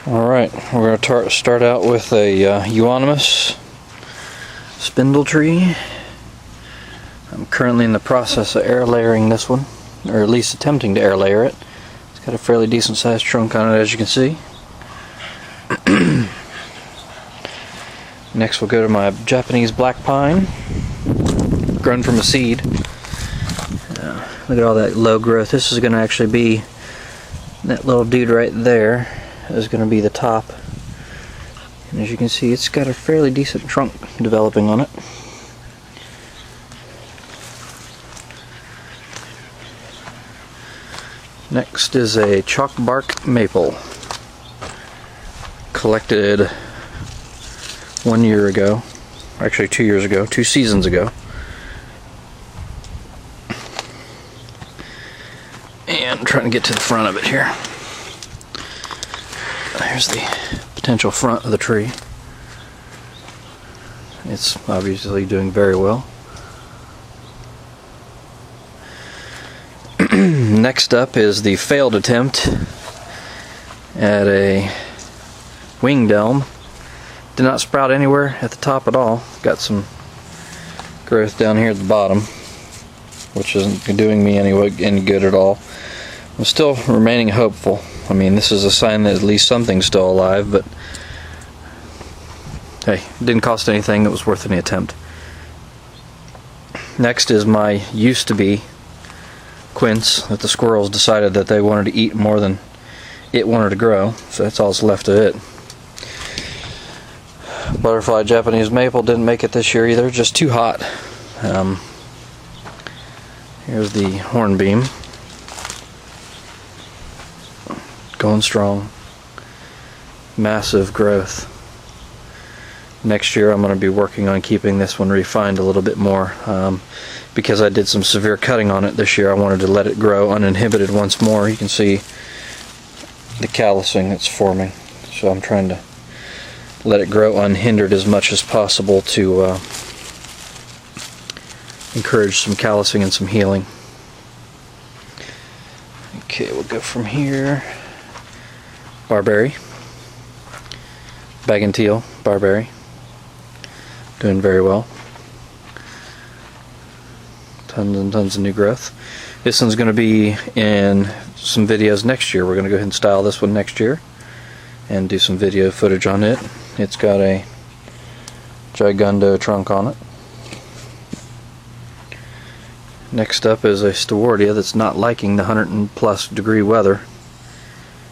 Alright, we're going to start out with a euonymus spindle tree. I'm currently in the process of air layering this one, or at least attempting to air layer it. It's got a fairly decent sized trunk on it, as you can see. Next we'll go to my Japanese black pine, grown from a seed. Look at all that low growth. This is going to actually be, that little dude right there is going to be the top. And as you can see, it's got a fairly decent trunk developing on it. Next is a chalk bark maple, collected 1 year ago, actually 2 years ago, 2 seasons ago. And I'm trying to get to the front of it here. Here's the potential front of the tree. It's obviously doing very well. Next up is the failed attempt at a winged elm. Did not sprout anywhere at the top at all. Got some growth down here at the bottom, which isn't doing me any good at all. I'm still remaining hopeful. I mean, this is a sign that at least something's still alive, but hey, it didn't cost anything. It was worth any attempt. Next is my used-to-be quince that the squirrels decided that they wanted to eat more than it wanted to grow, so that's all that's left of it. Butterfly Japanese maple didn't make it this year either, just too hot. Here's the hornbeam, going strong, massive growth. Next year I'm going to be working on keeping this one refined a little bit more. Because I did some severe cutting on it this year, I wanted to let it grow uninhibited once more. You can see the callousing that's forming, so I'm trying to let it grow unhindered as much as possible to encourage some callousing and some healing. Okay, we'll go from here. Barberry, bag and teal barberry, doing very well. Tons and tons of new growth. This one's going to be in some videos next year. We're going to go ahead and style this one next year and do some video footage on it. It's got a gigundo trunk on it. Next up is a Stewardia that's not liking the 100+ degree weather.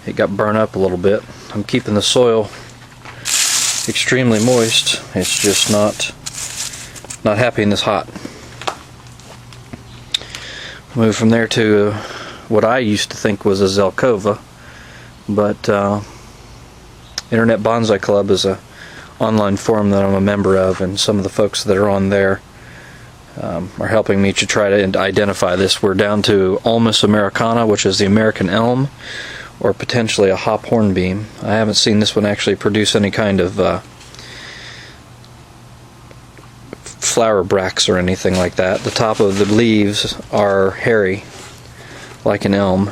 It got burned up a little bit. I'm keeping the soil extremely moist. It's just not happy in this hot. Move from there to what I used to think was a Zelkova, but Internet Bonsai Club is a online forum that I'm a member of, and some of the folks that are on there are helping me to try to identify this. We're down to Ulmus americana, which is the American elm, or potentially a hop hornbeam. I haven't seen this one actually produce any kind of flower bracts or anything like that. The top of the leaves are hairy like an elm,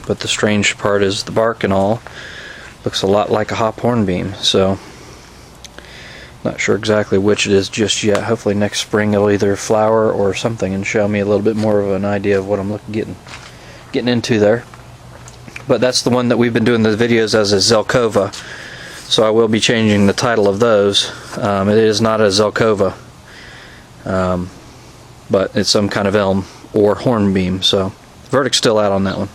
but the strange part is the bark and all looks a lot like a hop hornbeam, so not sure exactly which it is just yet. Hopefully next spring it'll either flower or something and show me a little bit more of an idea of what I'm getting into there. But that's the one that we've been doing the videos as a Zelkova, so I will be changing the title of those. It is not a Zelkova, but it's some kind of elm or hornbeam, so the verdict's still out on that one.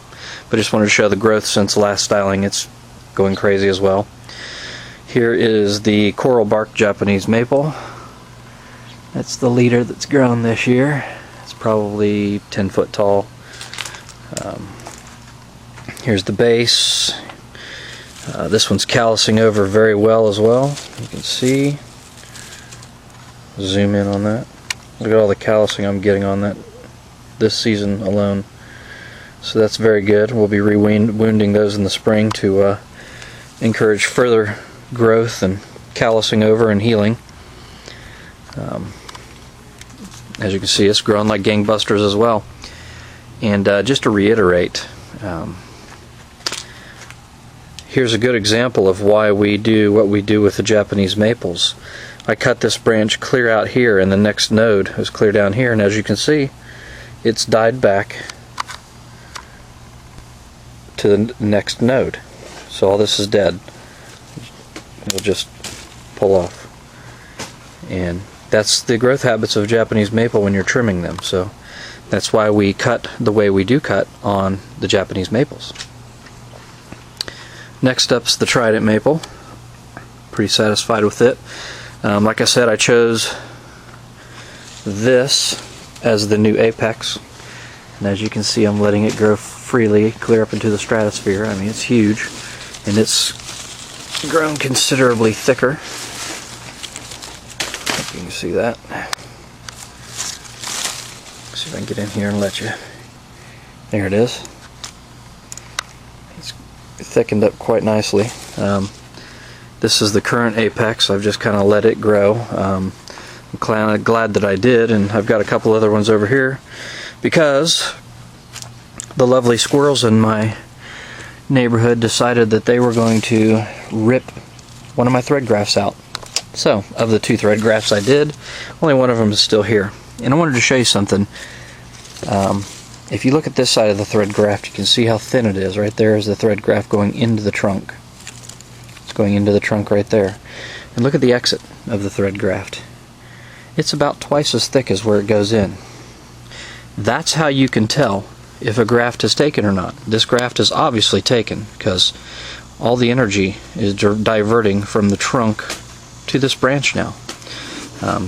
But just wanted to show the growth since last styling. It's going crazy as well. Here is the coral bark Japanese maple. That's the leader that's grown this year. It's probably 10 foot tall. Here's the base. This one's callousing over very well as well. You can see. Zoom in on that. Look at all the callousing I'm getting on that this season alone. So that's very good. We'll be re-wounding those in the spring to encourage further growth and callousing over and healing. As you can see, it's growing like gangbusters as well. And just to reiterate, here's a good example of why we do what we do with the Japanese maples. I cut this branch clear out here, and the next node is clear down here, and as you can see, it's died back to the next node. So all this is dead. It'll just pull off. And that's the growth habits of Japanese maple when you're trimming them. So that's why we cut the way we do cut on the Japanese maples. Next up's the Trident maple. Pretty satisfied with it. Like I said, I chose this as the new apex, and as you can see, I'm letting it grow freely, clear up into the stratosphere. I mean, it's huge, and it's grown considerably thicker. Hope you can see that. See if I can get in here and let you. There it is. It's thickened up quite nicely. This is the current apex. I've just kind of let it grow. I'm glad that I did, and I've got a couple other ones over here because the lovely squirrels in my neighborhood decided that they were going to rip one of my thread grafts out. So, of the 2 thread grafts I did, only one of them is still here. And I wanted to show you something. If you look at this side of the thread graft, you can see how thin it is. Right there is the thread graft going into the trunk. It's going into the trunk right there. And look at the exit of the thread graft. It's about twice as thick as where it goes in. That's how you can tell if a graft is taken or not. This graft is obviously taken because all the energy is diverting from the trunk to this branch now.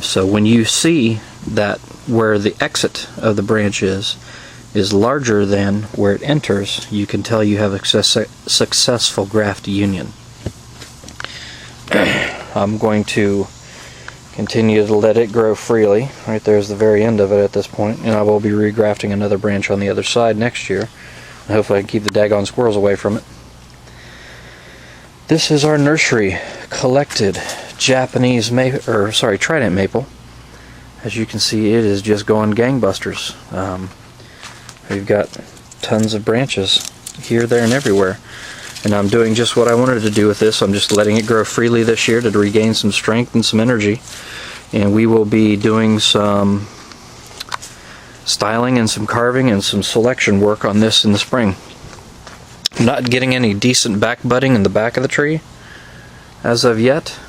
So when you see that where the exit of the branch is larger than where it enters, you can tell you have a successful graft union. I'm going to continue to let it grow freely. Right there's the very end of it at this point, and I will be regrafting another branch on the other side next year. And hopefully I can keep the daggone squirrels away from it. This is our nursery collected Japanese Trident maple. As you can see, it is just going gangbusters. We've got tons of branches here, there, and everywhere. And I'm doing just what I wanted to do with this. I'm just letting it grow freely this year to regain some strength and some energy. And we will be doing some styling and some carving and some selection work on this in the spring. I'm not getting any decent back budding in the back of the tree as of yet.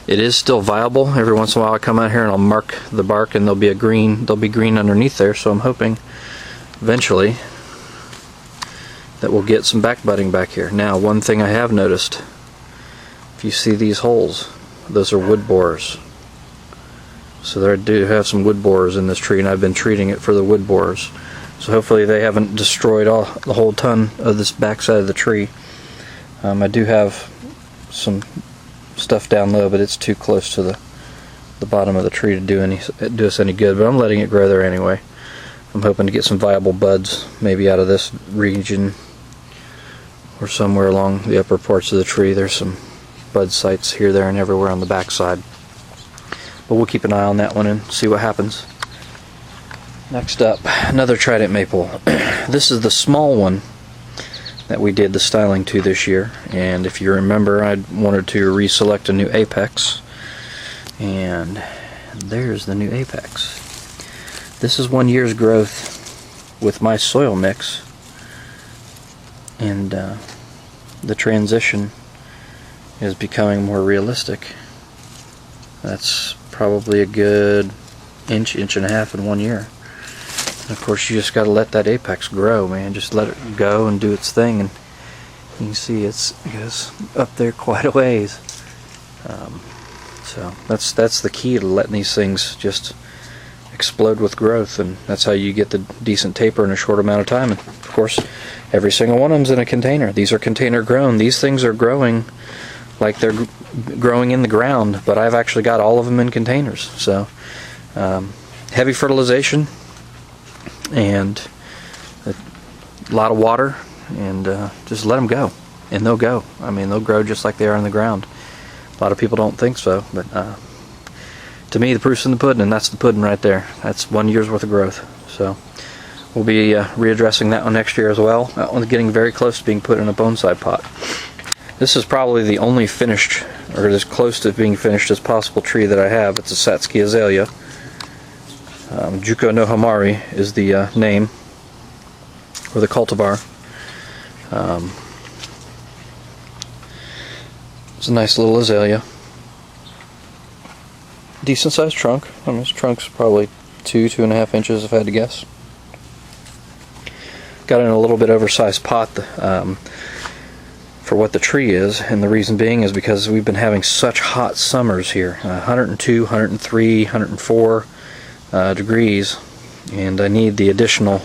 It is still viable. Every once in a while I come out here and I'll mark the bark and there'll be green underneath there, so I'm hoping eventually that we'll get some back budding back here. Now, one thing I have noticed, if you see these holes, those are wood borers. So there I do have some wood borers in this tree, and I've been treating it for the wood borers. So hopefully they haven't destroyed the whole ton of this back side of the tree. I do have some stuff down low, but it's too close to the bottom of the tree to do us any good. But I'm letting it grow there anyway. I'm hoping to get some viable buds, maybe out of this region or somewhere along the upper parts of the tree. There's some bud sites here, there, and everywhere on the back side. But we'll keep an eye on that one and see what happens. Next up, another Trident maple. This is the small one that we did the styling to this year, and if you remember, I wanted to reselect a new apex, and there's the new apex. This is 1 year's growth with my soil mix, and the transition is becoming more realistic. That's probably a good inch and a half in 1 year. And of course, you just got to let that apex grow, man. Just let it go and do its thing, and you can see it goes up there quite a ways. So that's the key to letting these things just explode with growth, and that's how you get the decent taper in a short amount of time. And of course, every single one of them's in a container. These are container grown. These things are growing like they're growing in the ground, but I've actually got all of them in containers. So heavy fertilization and a lot of water, and just let them go, and they'll go. I mean, they'll grow just like they are in the ground. A lot of people don't think so, but to me, the proof's in the pudding, and that's the pudding right there. That's 1 year's worth of growth. So we'll be readdressing that one next year as well. That one's getting very close to being put in a bonsai pot. This is probably the only finished, or as close to being finished as possible tree that I have. It's a Satsuki azalea. Juko no Hamari is the name, or the cultivar. It's a nice little azalea. Decent sized trunk. I mean, this trunk's probably 2.5 inches if I had to guess. Got it in a little bit oversized pot for what the tree is, and the reason being is because we've been having such hot summers here, 102, 103, 104 degrees, and I need the additional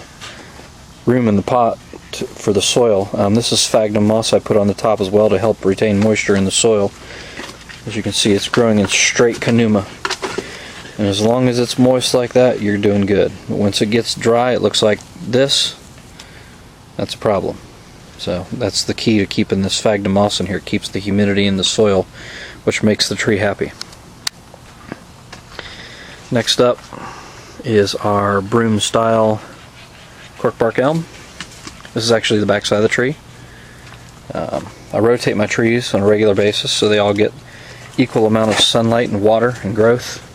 room in the pot for the soil. This is sphagnum moss I put on the top as well to help retain moisture in the soil. As you can see, it's growing in straight kanuma, and as long as it's moist like that, you're doing good. But once it gets dry, it looks like this, that's a problem. So that's the key to keeping this sphagnum moss in here. It keeps the humidity in the soil, which makes the tree happy. Next up is our broom style corkbark elm. This is actually the back side of the tree. I rotate my trees on a regular basis so they all get equal amount of sunlight and water and growth.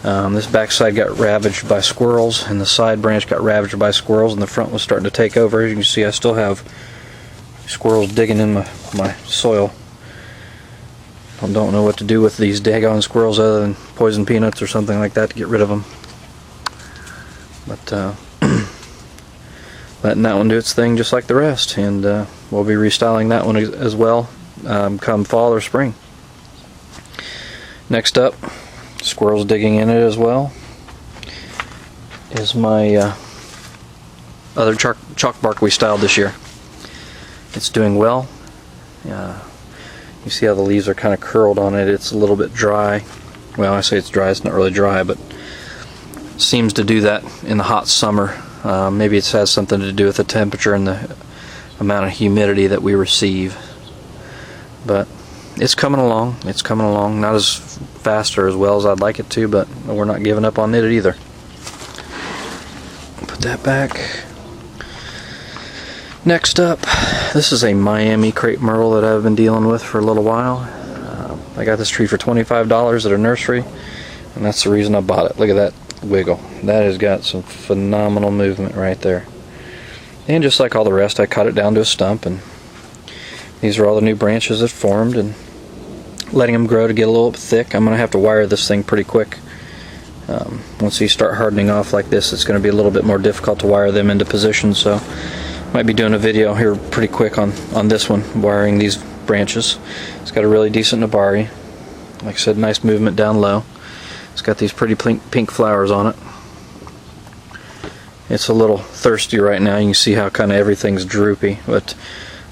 This backside got ravaged by squirrels, and the side branch got ravaged by squirrels, and the front was starting to take over. As you can see, I still have squirrels digging in my soil. I don't know what to do with these daggone squirrels other than poison peanuts or something like that to get rid of them. But letting that one do its thing just like the rest, and we'll be restyling that one as well come fall or spring. Next up, squirrels digging in it as well, is my other chalk bark we styled this year. It's doing well. You see how the leaves are kind of curled on it. It's a little bit dry. Well, I say it's dry, it's not really dry, but seems to do that in the hot summer. Maybe it has something to do with the temperature and the amount of humidity that we receive. But it's coming along. It's coming along. Not as fast or as well as I'd like it to, but we're not giving up on it either. Put that back. Next up, this is a Miami crepe myrtle that I've been dealing with for a little while. I got this tree for $25 at a nursery, and that's the reason I bought it. Look at that wiggle. That has got some phenomenal movement right there. And just like all the rest, I cut it down to a stump, and these are all the new branches that formed, and letting them grow to get a little bit thick. I'm going to have to wire this thing pretty quick. Once these start hardening off like this, it's going to be a little bit more difficult to wire them into position, so might be doing a video here pretty quick on this one, wiring these branches. It's got a really decent nabari. Like I said, nice movement down low. It's got these pretty pink flowers on it. It's a little thirsty right now. You can see how kind of everything's droopy, but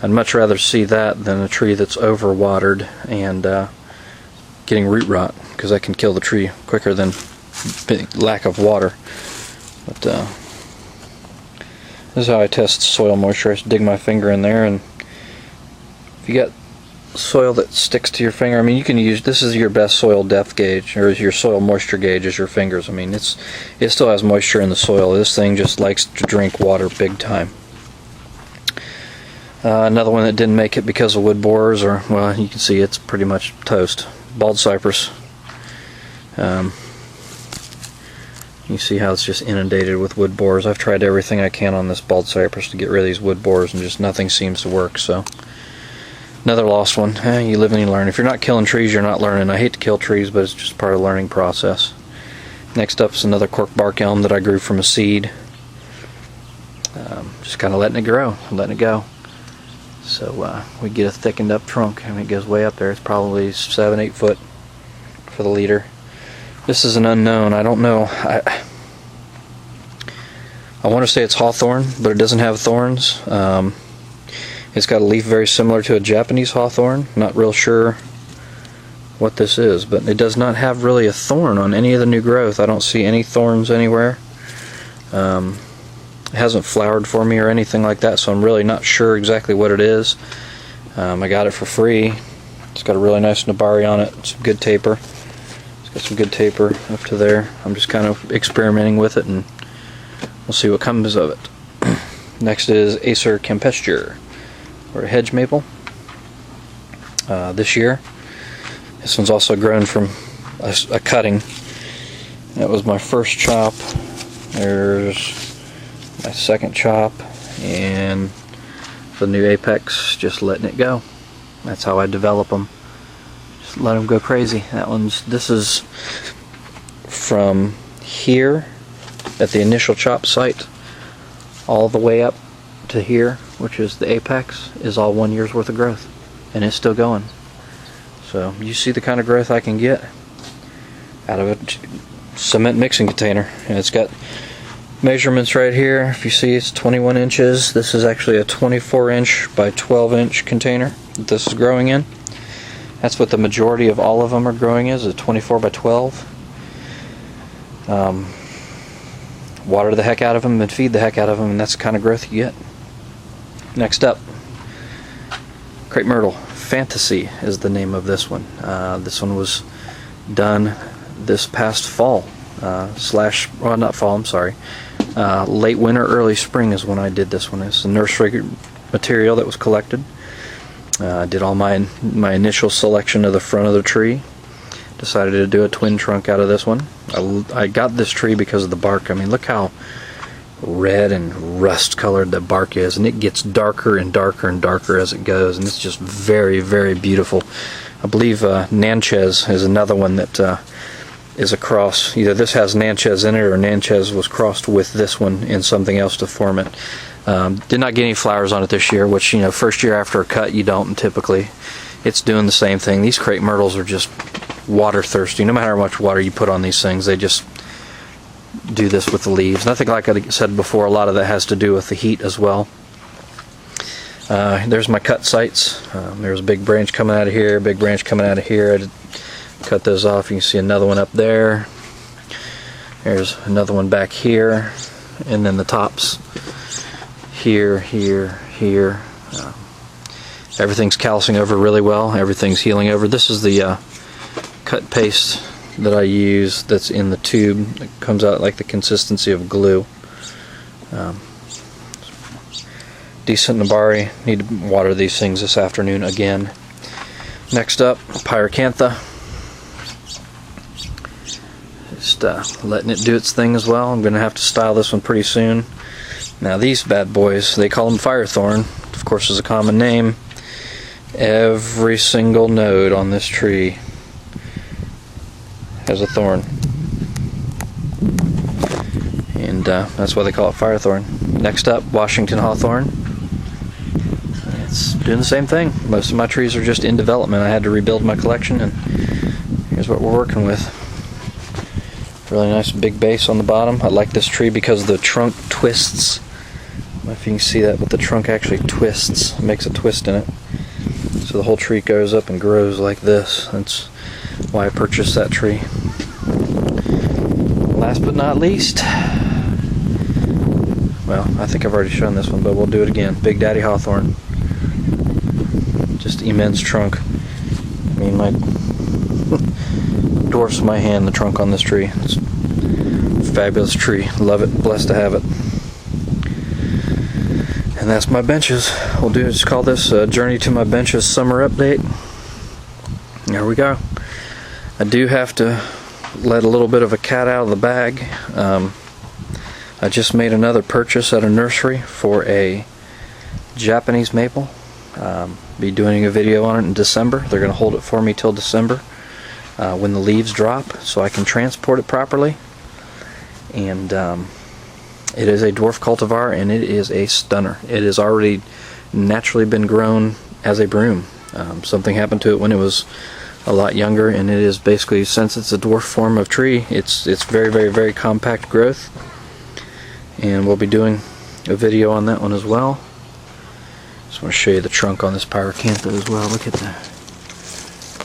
I'd much rather see that than a tree that's overwatered and getting root rot, because that can kill the tree quicker than lack of water. But this is how I test soil moisture. I just dig my finger in there, and if you got soil that sticks to your finger, I mean, you can use, this is your best soil depth gauge, or your soil moisture gauge is your fingers. I mean, it still has moisture in the soil. This thing just likes to drink water big time. Another one that didn't make it because of wood borers, or, well, you can see it's pretty much toast. Bald cypress. You see how it's just inundated with wood borers. I've tried everything I can on this bald cypress to get rid of these wood borers, and just nothing seems to work. So another lost one. You live and you learn. If you're not killing trees, you're not learning. I hate to kill trees, but it's just part of the learning process. Next up is another corkbark elm that I grew from a seed. Just kind of letting it grow, letting it go. So we get a thickened up trunk, and it goes way up there. It's probably 7-8 foot for the leader. This is an unknown. I don't know. I want to say it's hawthorn, but it doesn't have thorns. It's got a leaf very similar to a Japanese hawthorn. Not real sure what this is, but it does not have really a thorn on any of the new growth. I don't see any thorns anywhere. It hasn't flowered for me or anything like that, so I'm really not sure exactly what it is. I got it for free. It's got a really nice nabari on it, some good taper. Got some good taper up to there. I'm just kind of experimenting with it and we'll see what comes of it. Next is Acer Campestre, or a hedge maple. This year, this one's also grown from a cutting. That was my first chop. There's my second chop, and the new apex, just letting it go. That's how I develop them. Just let them go crazy. This is from here at the initial chop site all the way up to here, which is the apex, is all 1 year's worth of growth, and it's still going. So you see the kind of growth I can get out of a cement mixing container. And it's got measurements right here. If you see, it's 21 inches. This is actually a 24-inch by 12-inch container that this is growing in. That's what the majority of all of them are growing is, a 24 by 12. Water the heck out of them and feed the heck out of them, and that's the kind of growth you get. Next up, crepe myrtle Fantasy is the name of this one. This one was done this past fall, well, not fall, I'm sorry, late winter, early spring is when I did this one. It's a nursery material that was collected. I did all my initial selection of the front of the tree. Decided to do a twin trunk out of this one. I got this tree because of the bark. I mean, look how red and rust colored the bark is, and it gets darker and darker and darker as it goes, and it's just very, very beautiful. I believe Natchez is another one that is a cross. Either this has Natchez in it, or Natchez was crossed with this one in something else to form it. Did not get any flowers on it this year, which, you know, first year after a cut you don't typically. It's doing the same thing. These crepe myrtles are just water thirsty. No matter how much water you put on these things, they just do this with the leaves. And I think, like I said before, a lot of that has to do with the heat as well. There's my cut sites. There's a big branch coming out of here, big branch coming out of here. I did cut those off. You can see another one up there. There's another one back here, and then the tops here, here, here. Everything's calcing over really well. Everything's healing over. This is the cut paste that I use that's in the tube. It comes out like the consistency of glue. Decent Nabari. Need to water these things this afternoon again. Next up, Pyracantha. Just letting it do its thing as well. I'm going to have to style this one pretty soon. Now these bad boys, they call them Firethorn. Of course, is a common name. Every single node on this tree has a thorn, and that's why they call it Firethorn. Next up, Washington Hawthorn. It's doing the same thing. Most of my trees are just in development. I had to rebuild my collection, and here's what we're working with. Really nice big base on the bottom. I like this tree because the trunk twists. I don't know if you can see that, but the trunk actually twists. It makes a twist in it. So the whole tree goes up and grows like this. That's why I purchased that tree. Last but not least, well, I think I've already shown this one, but we'll do it again. Big Daddy Hawthorn. Just immense trunk. I mean, my dwarfs my hand, the trunk on this tree. It's a fabulous tree. Love it. Blessed to have it. And that's my benches. We'll just call this Journey to My Benches Summer Update. There we go. I do have to let a little bit of a cat out of the bag. I just made another purchase at a nursery for a Japanese maple. Be doing a video on it in December. They're going to hold it for me till December when the leaves drop, so I can transport it properly. And it is a dwarf cultivar, and it is a stunner. It has already naturally been grown as a broom. Something happened to it when it was a lot younger, and it is basically, since it's a dwarf form of tree, it's very, very, very compact growth. And we'll be doing a video on that one as well. Just want to show you the trunk on this Pyracantha as well. Look at that.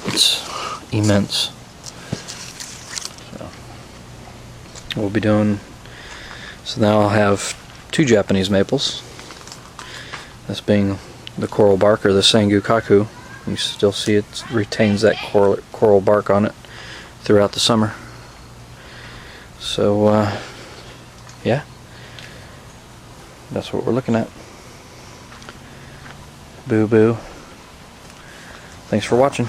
It's immense. So we'll be doing. So now I'll have two Japanese maples. This being the coral bark, or the Sangu Kaku. You still see it retains that coral bark on it throughout the summer. So yeah, That's what we're looking at. Boo boo. Thanks for watching.